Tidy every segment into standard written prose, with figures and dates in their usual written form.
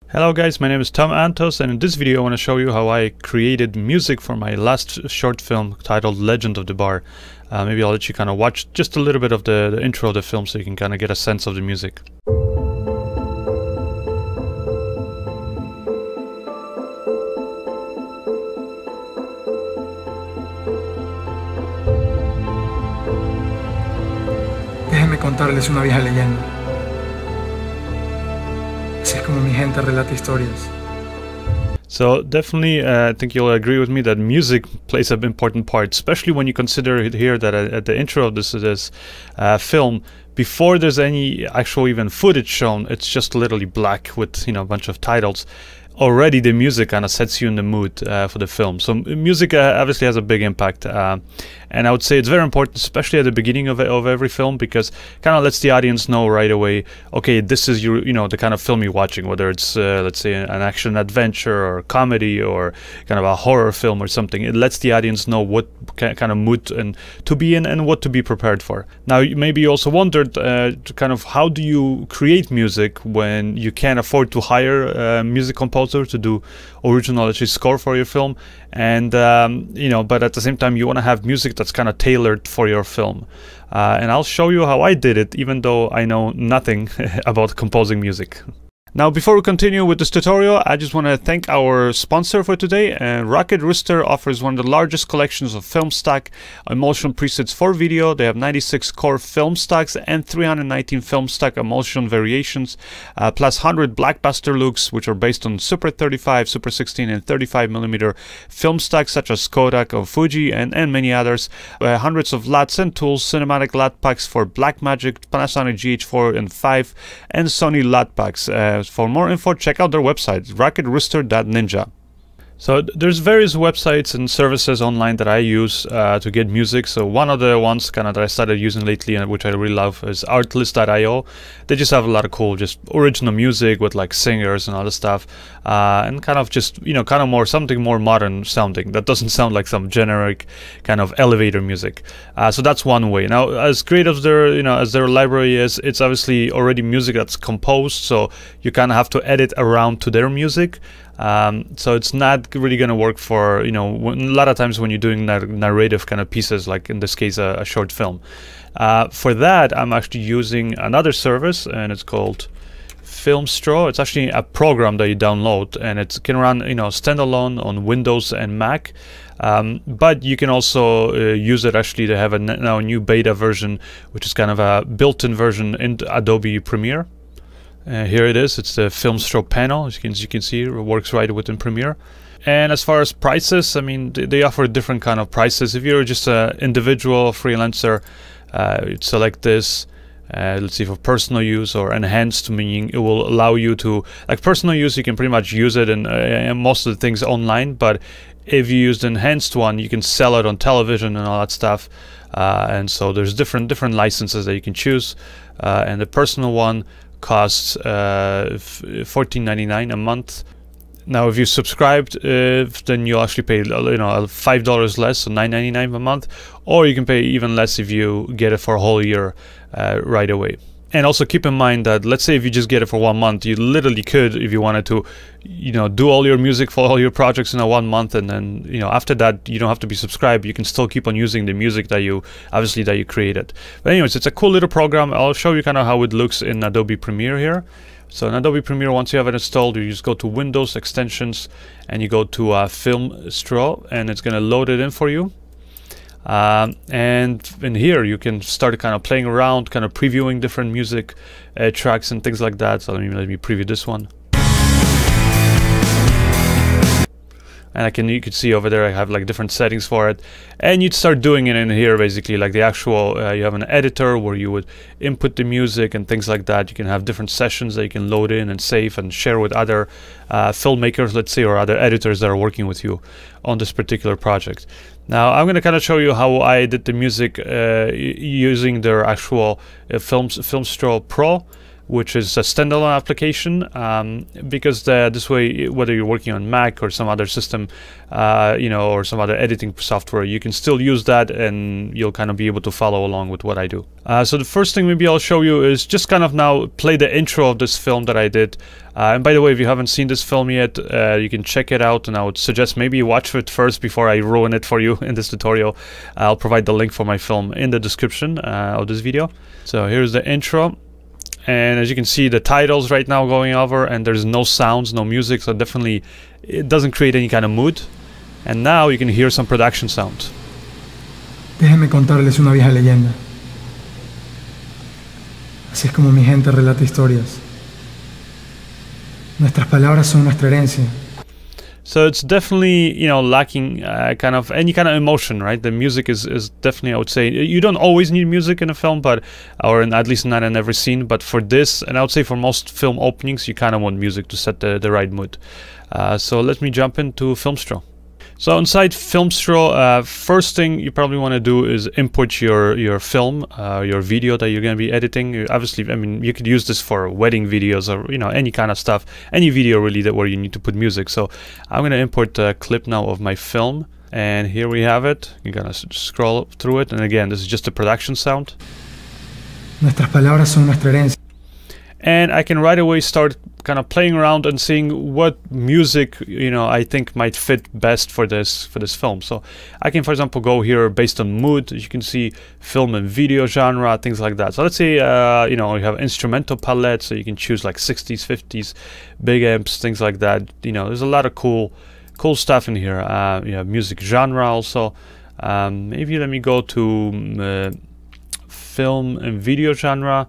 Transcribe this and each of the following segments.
Hello guys, my name is Antos, and in this video I want to show you how I created music for my last short film titled Legend of the Bar. Maybe I'll let you kind of watch just a little bit of the intro of the film so you can kind of get a sense of the music. Déjenme contarles una vieja leyenda. Así es como mi gente relata historias. So definitely, I think you'll agree with me that music plays an important part, especially when you consider it here that at the intro of this film, before there's any actual even footage shown, it's just literally black with, you know, a bunch of titles. Already the music kind of sets you in the mood for the film. So music obviously has a big impact, and I would say it's very important, especially at the beginning of every film, because kind of lets the audience know right away, okay, this is the kind of film you're watching, whether it's let's say an action adventure or comedy or kind of a horror film or something. It lets the audience know what kind of mood and to be in and what to be prepared for. Now maybe you also wondered kind of how do you create music when you can't afford to hire a music composer to do original score for your film, and but at the same time you want to have music that's kind of tailored for your film, and I'll show you how I did it, even though I know nothing about composing music. Now, before we continue with this tutorial, I just want to thank our sponsor for today. Rocket Rooster offers one of the largest collections of film stock emulsion presets for video. They have 96 core film stocks and 319 film stock emulsion variations, plus 100 Blackbuster looks, which are based on Super 35, Super 16, and 35mm film stocks such as Kodak or Fuji and many others. Hundreds of LUTs and tools, cinematic LUT packs for Blackmagic, Panasonic GH4 and 5, and Sony LUT packs. For more info, check out their website, rocketrooster.ninja. So there's various websites and services online that I use to get music. So one of the ones kind of that I started using lately and which I really love is artlist.io. They just have a lot of cool just original music with like singers and other stuff, and kind of just kind of more something more modern sounding that doesn't sound like some generic kind of elevator music. So that's one way. Now, as great as their library is, it's obviously already music that's composed, so you kind of have to edit around to their music. So it's not really going to work for, a lot of times when you're doing narrative kind of pieces, like in this case a short film. For that, I'm actually using another service, and it's called Filmstro. It's actually a program that you download, and it can run standalone on Windows and Mac, but you can also use it. Actually, they have now a new beta version, which is kind of a built-in version in Adobe Premiere. Here it is. It's the Filmstro panel. As you can see, it works right within Premiere. And as far as prices, I mean, they offer different kind of prices. If you're just an individual freelancer, you'd select this. Let's see, for personal use or enhanced, meaning it will allow you to, like personal use, you can pretty much use it in most of the things online. But if you use the enhanced one, you can sell it on television and all that stuff. And so there's different licenses that you can choose. And the personal one costs $14.99 a month. Now, if you subscribed, then you'll actually pay $5 less, so $9.99 a month, or you can pay even less if you get it for a whole year right away. And also keep in mind that, let's say if you just get it for 1 month, you literally could, if you wanted to, do all your music for all your projects in 1 month, and then after that you don't have to be subscribed. You can still keep on using the music that you created. But anyways, it's a cool little program. I'll show you kind of how it looks in Adobe Premiere here. So in Adobe Premiere, once you have it installed, you just go to Windows Extensions and you go to Filmstro, and it's going to load it in for you. And in here you can start kind of playing around, kind of previewing different music tracks and things like that. So let me preview this one. And you can see over there I have like different settings for it, and you'd start doing it in here basically like the actual you have an editor where you would input the music and things like that. You can have different sessions that you can load in and save and share with other filmmakers, let's say, or other editors that are working with you on this particular project. Now I'm going to kind of show you how I did the music using their actual Filmstro Pro. which is a standalone application, because this way, whether you're working on Mac or some other system, you know, or some other editing software, you can still use that and you'll kind of be able to follow along with what I do. So the first thing maybe I'll show you is just kind of now play the intro of this film that I did. And by the way, if you haven't seen this film yet, you can check it out, and I would suggest maybe you watch it first before I ruin it for you in this tutorial. I'll provide the link for my film in the description of this video. So here's the intro. And as you can see, the title's right now going over, and there's no sounds, no music, so definitely it doesn't create any kind of mood. And now you can hear some production sound. Déjenme contarles una vieja leyenda. Así es como mi gente relata historias. Nuestras palabras son nuestra herencia. So it's definitely, you know, lacking kind of any kind of emotion, right? The music is definitely, I would say, you don't always need music in a film, but, or at least not in every scene, but for this, and I would say for most film openings, you kind of want music to set the right mood. So let me jump into Filmstro. So inside Filmstro, first thing you probably want to do is import your film, your video that you're going to be editing. Obviously, I mean, you could use this for wedding videos or, you know, any kind of stuff, any video really that where you need to put music. So I'm going to import a clip now of my film, and here we have it. You're going to scroll through it, and again, this is just a production sound. Nuestras palabras son nuestra herencia. And I can right away start kind of playing around and seeing what music, you know, I think might fit best for this film. So I can, for example, go here based on mood. As you can see, film and video genre, things like that. So let's say, you know, you have instrumental palette, so you can choose like 60s, 50s, big amps, things like that. You know, there's a lot of cool stuff in here. You have music genre also. Maybe let me go to film and video genre.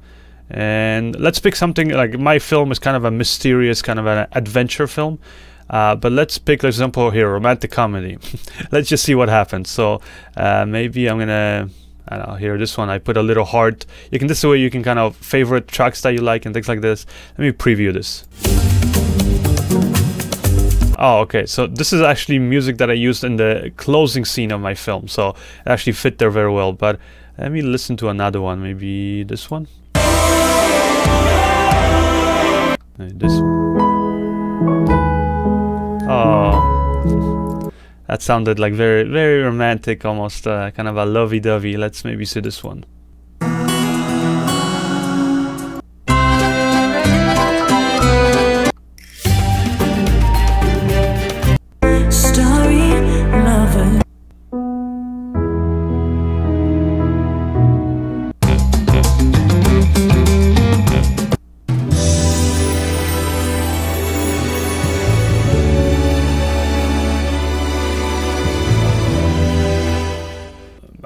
And let's pick something like my film is kind of a mysterious, kind of an adventure film. But let's pick, for example, here, romantic comedy. Let's just see what happens. So maybe I'm gonna, I don't know, here, this one, I put a little heart. You can, this way you can kind of favorite tracks that you like and things like this. Let me preview this. Oh, okay, so this is actually music that I used in the closing scene of my film. So it actually fit there very well. But let me listen to another one, maybe this one. This one. Oh, that sounded like very, very romantic, almost kind of a lovey-dovey. Let's maybe see this one.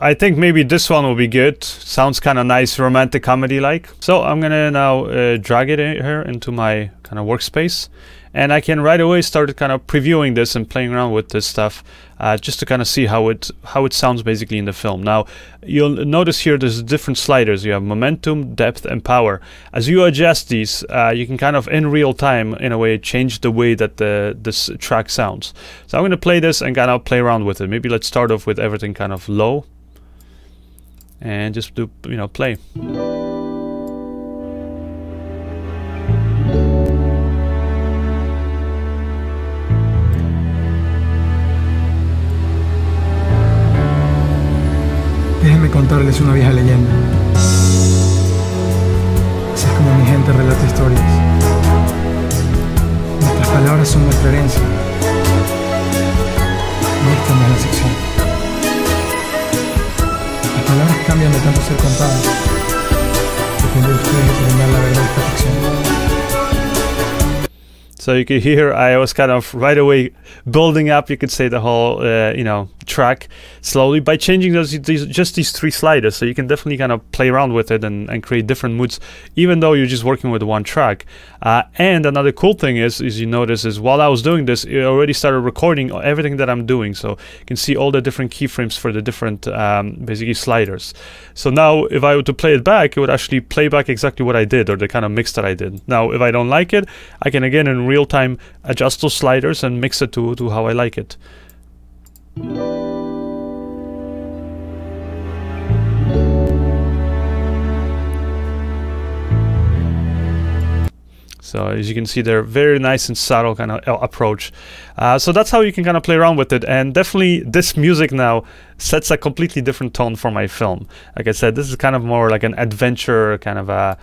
I think maybe this one will be good. Sounds kind of nice, romantic comedy like. So I'm gonna now drag it in here into my kind of workspace, and I can right away start kind of previewing this and playing around with this stuff, just to kind of see how it sounds basically in the film. Now you'll notice here there's different sliders. You have momentum, depth, and power. As you adjust these, you can kind of in real time, in a way, change the way that this track sounds. So I'm gonna play this and kind of play around with it. Maybe let's start off with everything kind of low. And just do, you know, play. Déjenme contarles una vieja leyenda. Así es como mi gente relata historias. Nuestras palabras son nuestra herencia. Y esta no es la sección. Las palabras cambian de tanto ser contadas. Depende de ustedes determinar la verdad de esta ficción. So you can hear I was kind of right away building up, you could say, the whole, you know, track slowly by changing just these three sliders. So you can definitely kind of play around with it and create different moods, even though you're just working with one track. And another cool thing is you notice is while I was doing this, it already started recording everything that I'm doing. So you can see all the different keyframes for the different basically sliders. So now if I were to play it back, it would actually play back exactly what I did, or the kind of mix that I did. Now if I don't like it, I can again in real time adjust those sliders and mix it to how I like it. So as you can see, they're very nice and subtle kind of approach. So that's how you can kind of play around with it. And definitely this music now sets a completely different tone for my film. Like I said, this is kind of more like an adventure, kind of a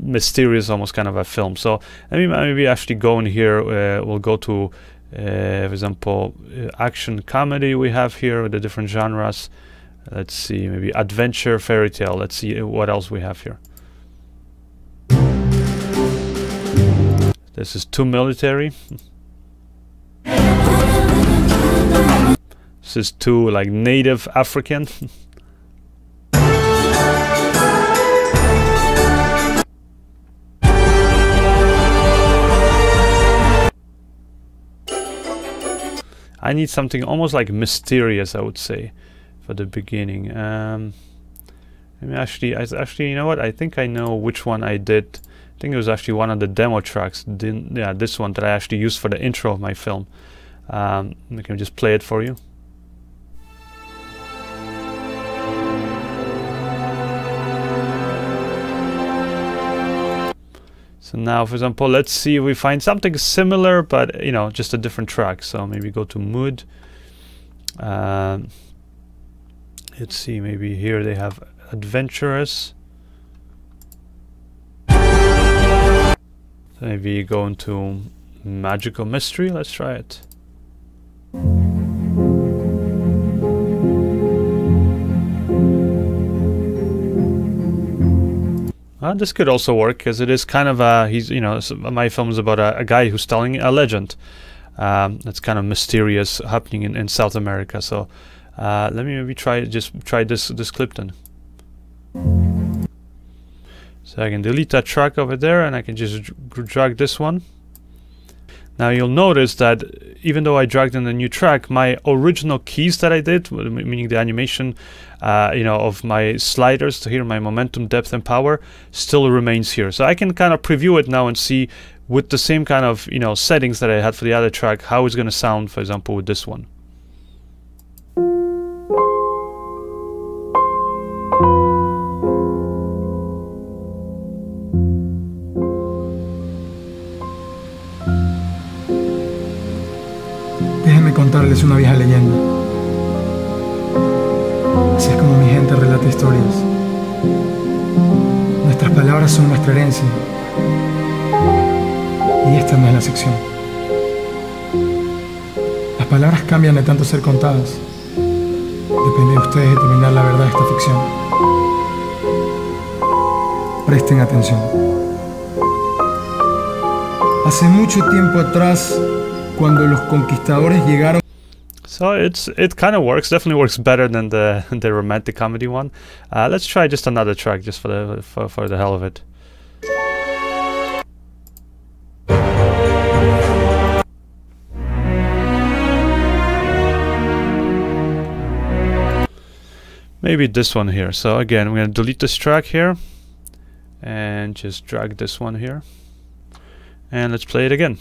mysterious almost kind of a film. So let me maybe actually go in here. We'll go to, for example, action comedy we have here with the different genres. Let's see, maybe adventure, fairy tale. Let's see what else we have here. This is too military. This is too like native African. I need something almost like mysterious, I would say, for the beginning. Actually, you know what? I think I know which one I did. I think it was actually one of the demo tracks. Yeah, this one that I actually used for the intro of my film. I can just play it for you. So now, for example, let's see if we find something similar, but you know, just a different track. So maybe go to mood. Let's see, maybe here they have adventurous. So maybe go into magical mystery. Let's try it. This could also work, because it is kind of a, my film is about a guy who's telling a legend that's kind of mysterious happening in South America. So let me maybe try this clip then. So I can delete that track over there, and I can just drag this one. Now you'll notice that even though I dragged in a new track, my original keys that I did, meaning the animation, of my sliders to here, my momentum, depth, and power, still remains here. So I can kind of preview it now and see with the same kind of settings that I had for the other track, how it's going to sound, for example, with this one. Contarles una vieja leyenda. Así es como mi gente relata historias. Nuestras palabras son nuestra herencia. Y esta no es la sección. Las palabras cambian de tanto ser contadas. Depende de ustedes determinar la verdad de esta ficción. Presten atención. Hace mucho tiempo atrás, cuando los conquistadores llegaron. So it kind of works. Definitely works better than the romantic comedy one. Let's try just another track, just for the hell of it. Maybe this one here. So again, we're gonna delete this track here and just drag this one here, and let's play it again.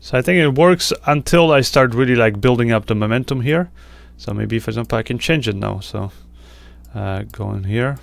So I think it works until I start really like building up the momentum here. So maybe, for example, I can change it now. So go in here.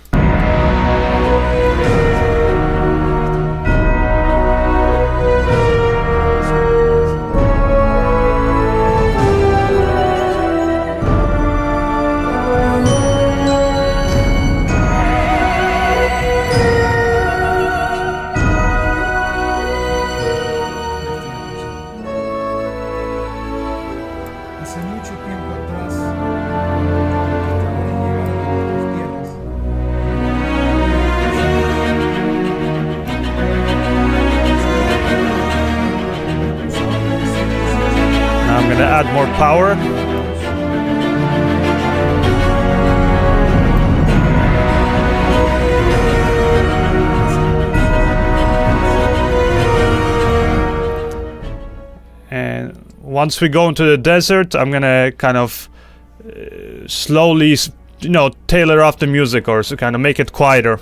Add more power. once we go into the desert, I'm gonna kind of slowly, you know, tailor off the music or so kind of make it quieter.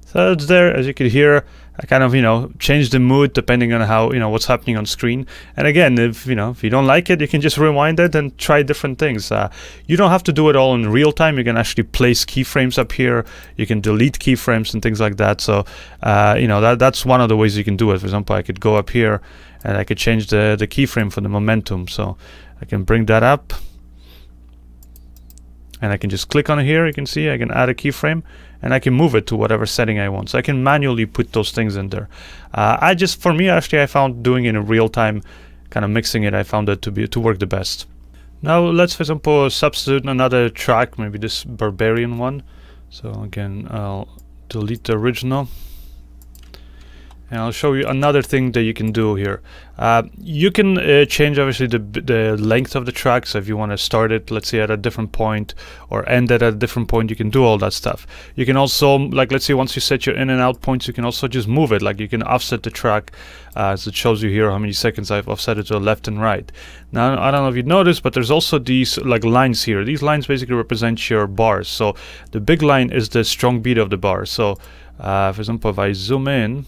So it's there, as you can hear. I kind of, you know, change the mood depending on how, you know, what's happening on screen. And again, if you know, if you don't like it, you can just rewind it and try different things. You don't have to do it all in real time. You can actually place keyframes up here. You can delete keyframes and things like that. So, you know, that's one of the ways you can do it. For example, I could go up here and I could change the keyframe for the momentum. So I can bring that up. And I can just click on it here. You can see I can add a keyframe and I can move it to whatever setting I want. So I can manually put those things in there. For me, actually, I found doing it in real time, kind of mixing it, I found it to work the best. Now let's, for example, substitute another track, maybe this Barbarian one. So again, I'll delete the original. And I'll show you another thing that you can do here. You can change obviously the length of the track. So if you want to start it, let's say at a different point, or end it at a different point, you can do all that stuff. You can also, like, let's say once you set your in and out points, you can also just move it. Like you can offset the track, as it shows you here how many seconds I've offset it to the left and right. Now I don't know if you noticed, but there's also these like lines here. These lines basically represent your bars. So the big line is the strong beat of the bar. So for example, if I zoom in.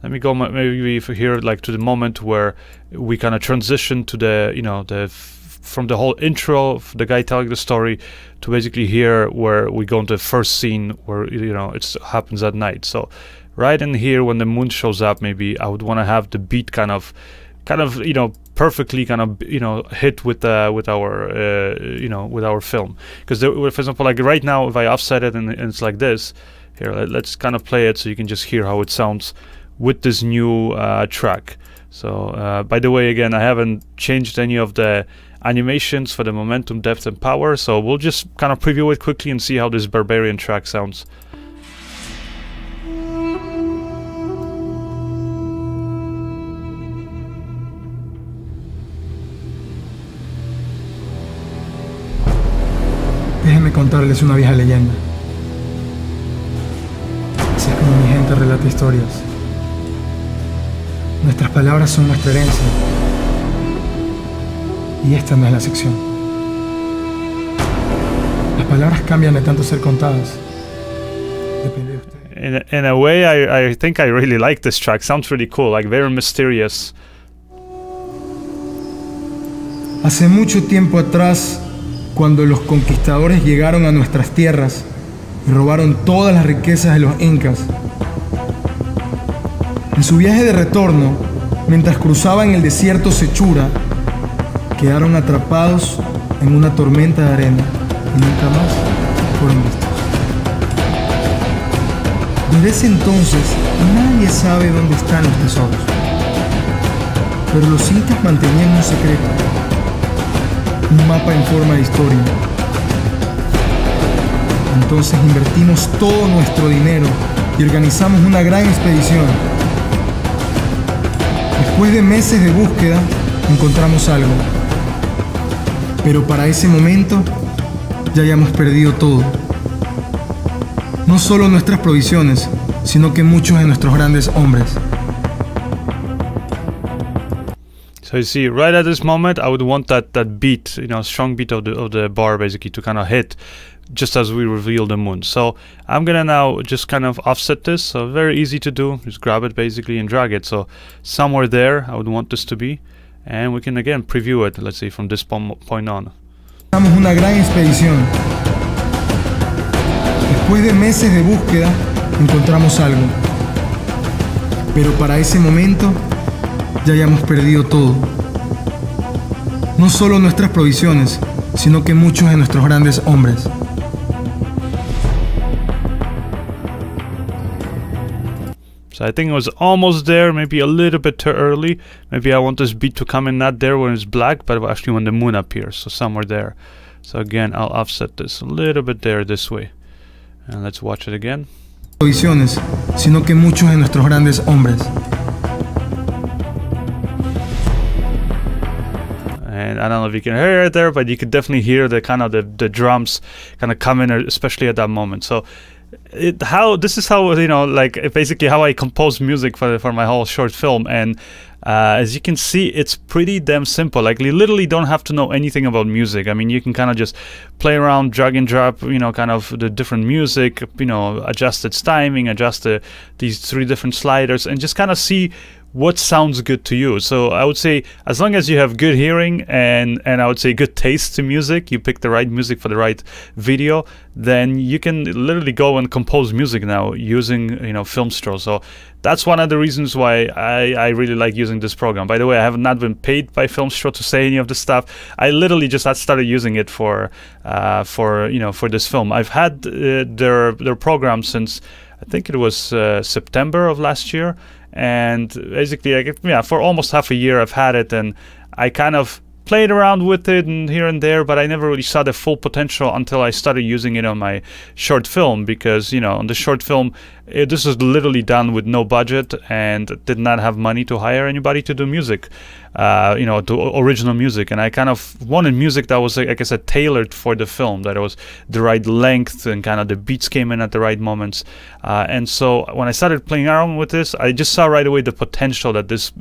Let me go maybe here, like to the moment where we kind of transition to the, you know, from the whole intro of the guy telling the story to basically here where we go into the first scene where, you know, it happens at night. So right in here when the moon shows up, maybe I would want to have the beat kind of, you know, perfectly kind of, you know, hit with our, you know, with our film. Because for example, like right now, if I offset it and it's like this, here, let's kind of play it so you can just hear how it sounds with this new track. So by the way, again, I haven't changed any of the animations for the momentum, depth and power, so we'll just kind of preview it quickly and see how this Barbarian track sounds. Déjenme contarles una vieja leyenda. Así es como mi gente relata historias. Nuestras palabras son nuestra herencia. Y esta no es la sección. Las palabras cambian de tanto ser contadas. Depende de usted. In a way, I think I really like this track. Sounds really cool, like very mysterious. Hace mucho tiempo atrás, cuando los conquistadores llegaron a nuestras tierras y robaron todas las riquezas de los incas, en su viaje de retorno, mientras cruzaban el desierto Sechura, quedaron atrapados en una tormenta de arena y nunca más fueron vistos. Desde ese entonces, nadie sabe dónde están los tesoros. Pero los incas mantenían un secreto, un mapa en forma de historia. Entonces invertimos todo nuestro dinero y organizamos una gran expedición. Después de meses de búsqueda, encontramos algo. Pero para ese momento, ya habíamos perdido todo. No solo nuestras provisiones, sino que muchos de nuestros grandes hombres. So you see, right at this moment, I would want that beat, you know, strong beat of the bar basically to kind of hit just as we reveal the moon. So I'm gonna now just kind of offset this. So very easy to do. Just grab it basically and drag it. So somewhere there, I would want this to be, and we can again preview it. Let's see from this point on. Hicimos una gran expedición. Después de meses de búsqueda, encontramos algo. Pero para ese momento, ya habíamos perdido todo. No solo nuestras provisiones, sino que muchos de nuestros grandes hombres. So I think it was almost there, maybe a little bit too early. Maybe I want this beat to come in not there when it's black, but actually when the moon appears, so somewhere there. So again, I'll offset this a little bit there this way. And let's watch it again. Provisiones, sino que muchos de nuestros grandes hombres. And I don't know if you can hear it there, but you could definitely hear the kind of the drums kind of come in, especially at that moment. So this is how, you know, like basically how I compose music for my whole short film. And as you can see, it's pretty damn simple. Like, you literally don't have to know anything about music. I mean, you can kind of just play around, drag and drop, you know, kind of the different music, you know, adjust its timing, adjust these 3 different sliders, and just kind of see what sounds good to you. So I would say, as long as you have good hearing and I would say good taste to music, you pick the right music for the right video, then you can literally go and compose music now using, you know, Filmstro. So that's one of the reasons why I really like using this program. By the way, I have not been paid by Filmstro to say any of this stuff. I literally just started using it for you know, for this film. I've had their program since I think it was September of last year. And basically, yeah, for almost half a year I've had it, and I kind of played around with it and here and there, but I never really saw the full potential until I started using it on my short film. Because, you know, on the short film, this was literally done with no budget and did not have money to hire anybody to do music, you know, to original music. And I kind of wanted music that was, like I said, tailored for the film, that it was the right length and kind of the beats came in at the right moments. And so when I started playing around with this, I just saw right away the potential that this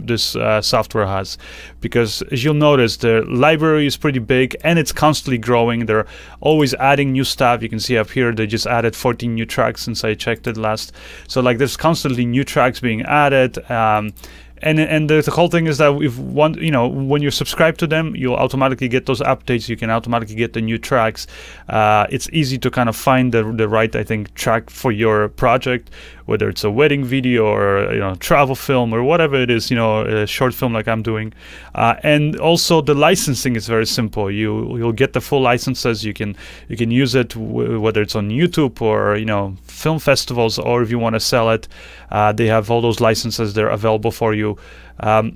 software has. Because as you'll notice, the library is pretty big and it's constantly growing. They're always adding new stuff. You can see up here they just added 14 new tracks since I checked it last. So like, there's constantly new tracks being added. And the whole thing is that if one, you know, when you subscribe to them, you'll automatically get those updates. You can automatically get the new tracks. It's easy to kind of find the right, I think, track for your project, whether it's a wedding video or, you know, travel film or whatever it is, you know, a short film like I'm doing. And also the licensing is very simple. You'll get the full licenses. You can use it whether it's on YouTube or, you know, film festivals, or if you want to sell it, they have all those licenses. They're available for you.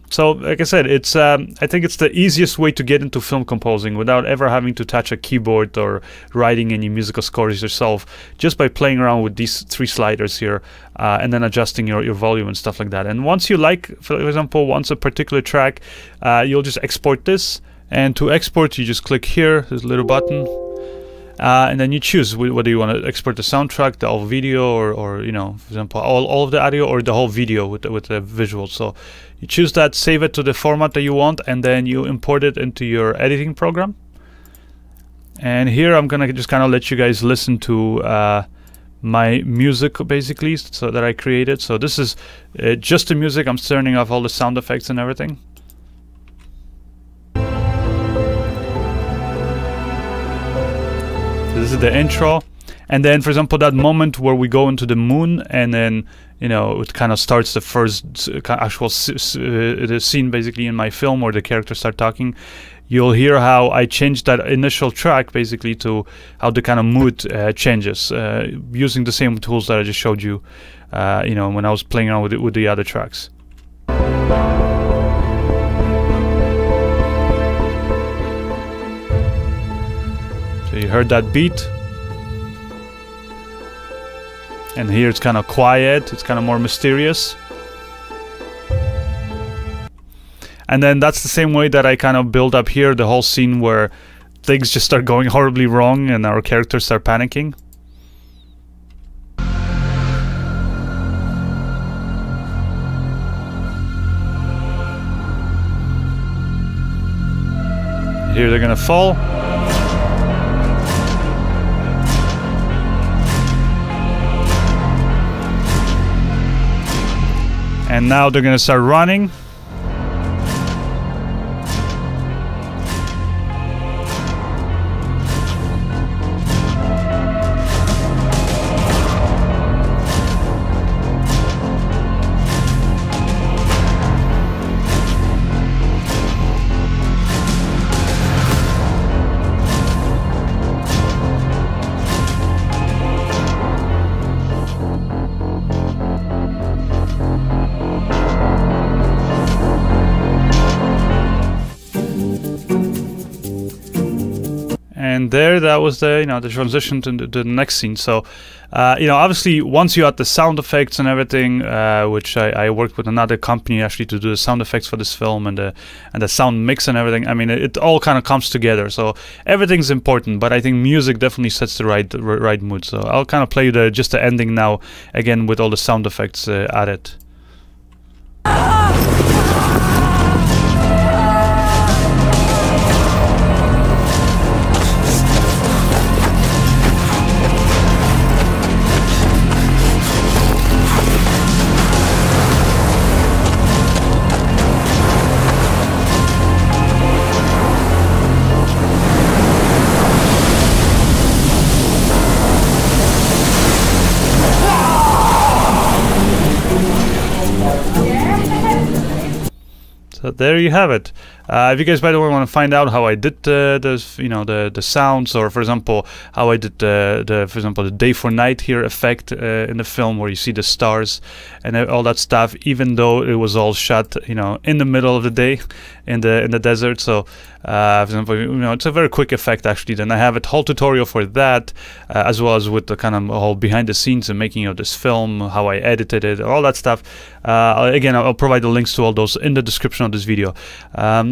So like I said, it's I think it's the easiest way to get into film composing without ever having to touch a keyboard or writing any musical scores yourself, just by playing around with these 3 sliders here, and then adjusting your volume and stuff like that. And once you like, for example, once a particular track, you'll just export this, and to export you just click here, there's a little button, and then you choose whether you want to export the soundtrack, the whole video, or you know, for example, all of the audio, or the whole video with the visual. So you choose that, save it to the format that you want, and then you import it into your editing program. And here I'm gonna just kind of let you guys listen to my music, basically, so that I created. So this is just the music. I'm turning off all the sound effects and everything. This is the intro, and then, for example, that moment where we go into the moon, and then, you know, it kind of starts the first actual the scene basically in my film where the characters start talking. You'll hear how I changed that initial track basically to how the kind of mood changes, using the same tools that I just showed you, you know, when I was playing around with the other tracks. So you heard that beat, and here it's kind of quiet, it's kind of more mysterious. And then that's the same way that I kind of build up here the whole scene where things just start going horribly wrong and our characters start panicking. Here they're gonna fall. And now they're gonna start running. and there, that was the the transition to the next scene. So obviously once you add the sound effects and everything, which I worked with another company actually to do the sound effects for this film, and the sound mix and everything, I mean, it all kind of comes together. So everything's important, but I think music definitely sets the right mood. So I'll kind of play just the ending now again with all the sound effects added. So there you have it. If you guys, by the way, want to find out how I did the sounds, or for example how I did the day for night here effect in the film, where you see the stars and all that stuff, even though it was all shot in the middle of the day in the desert. So for example, it's a very quick effect actually. Then I have a whole tutorial for that, as well as with the kind of whole behind the scenes and making of this film, how I edited it, all that stuff. Again, I'll provide the links to all those in the description of this video.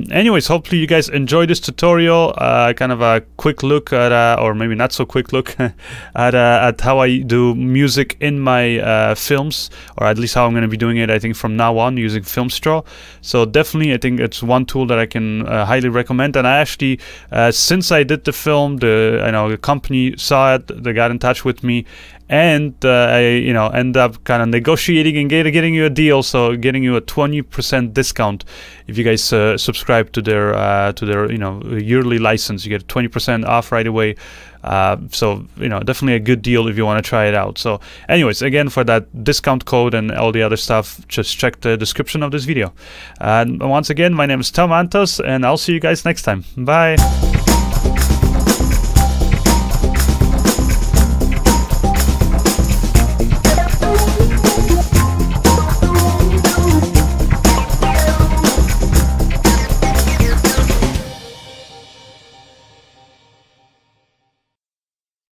Anyways, hopefully you guys enjoyed this tutorial, kind of a quick look at, or maybe not so quick look at how I do music in my films, or at least how I'm going to be doing it, I think, from now on, using Filmstraw. So definitely, I think it's one tool that I can highly recommend. And I actually, since I did the film, the company saw it, they got in touch with me, and I end up kind of negotiating and getting you a deal, so getting you a 20% discount if you guys subscribe to their yearly license. You get 20% off right away. So definitely a good deal if you want to try it out. So anyways, again, for that discount code and all the other stuff, just check the description of this video. And once again, my name is Antos, and I'll see you guys next time. Bye.